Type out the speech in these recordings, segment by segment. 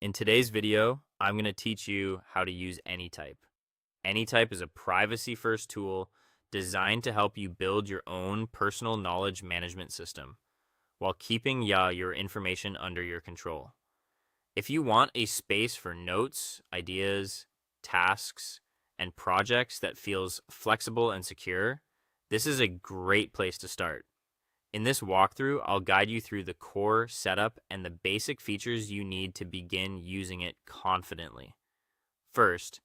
In today's video, I'm going to teach you how to use Anytype. Anytype is a privacy-first tool designed to help you build your own personal knowledge management system while keeping your information under your control. If you want a space for notes, ideas, tasks, and projects that feels flexible and secure, this is a great place to start. In this walkthrough, I'll guide you through the core setup and the basic features you need to begin using it confidently. First,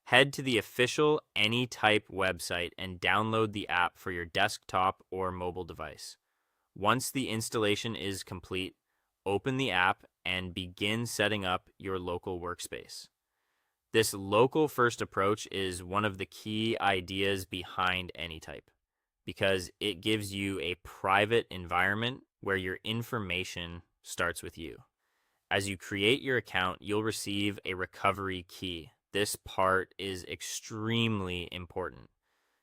head to the official Anytype website and download the app for your desktop or mobile device. Once the installation is complete, open the app and begin setting up your local workspace. This local-first approach is one of the key ideas behind Anytype, because it gives you a private environment where your information starts with you. As you create your account, you'll receive a recovery key. This part is extremely important.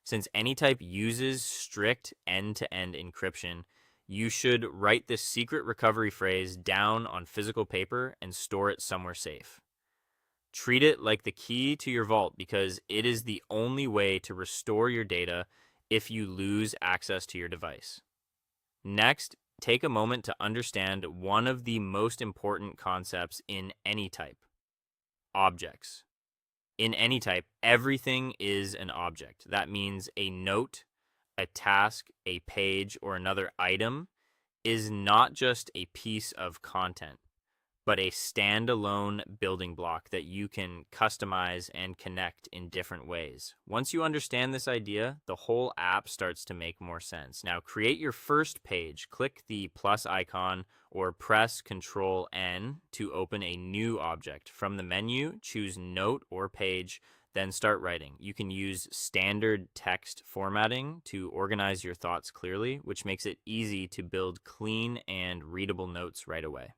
Since Anytype uses strict end-to-end encryption, you should write this secret recovery phrase down on physical paper and store it somewhere safe. Treat it like the key to your vault because it is the only way to restore your data if you lose access to your device. Next, take a moment to understand one of the most important concepts in Anytype: objects. In Anytype, everything is an object. That means a note, a task, a page, or another item is not just a piece of content, but a standalone building block that you can customize and connect in different ways. Once you understand this idea, the whole app starts to make more sense. Now, create your first page. Click the plus icon or press Ctrl N to open a new object. From the menu, choose Note or Page, then start writing. You can use standard text formatting to organize your thoughts clearly, which makes it easy to build clean and readable notes right away.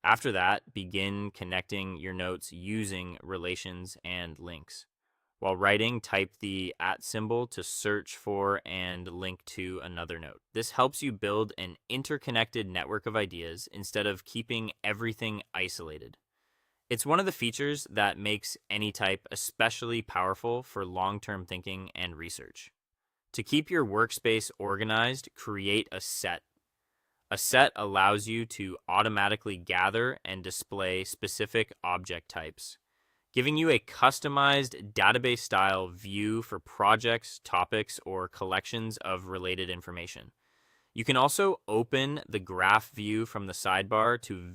After that, begin connecting your notes using relations and links. While writing, type the @ symbol to search for and link to another note. This helps you build an interconnected network of ideas instead of keeping everything isolated. It's one of the features that makes Anytype especially powerful for long-term thinking and research. To keep your workspace organized, create a set. A set allows you to automatically gather and display specific object types, giving you a customized database-style view for projects, topics, or collections of related information. You can also open the graph view from the sidebar to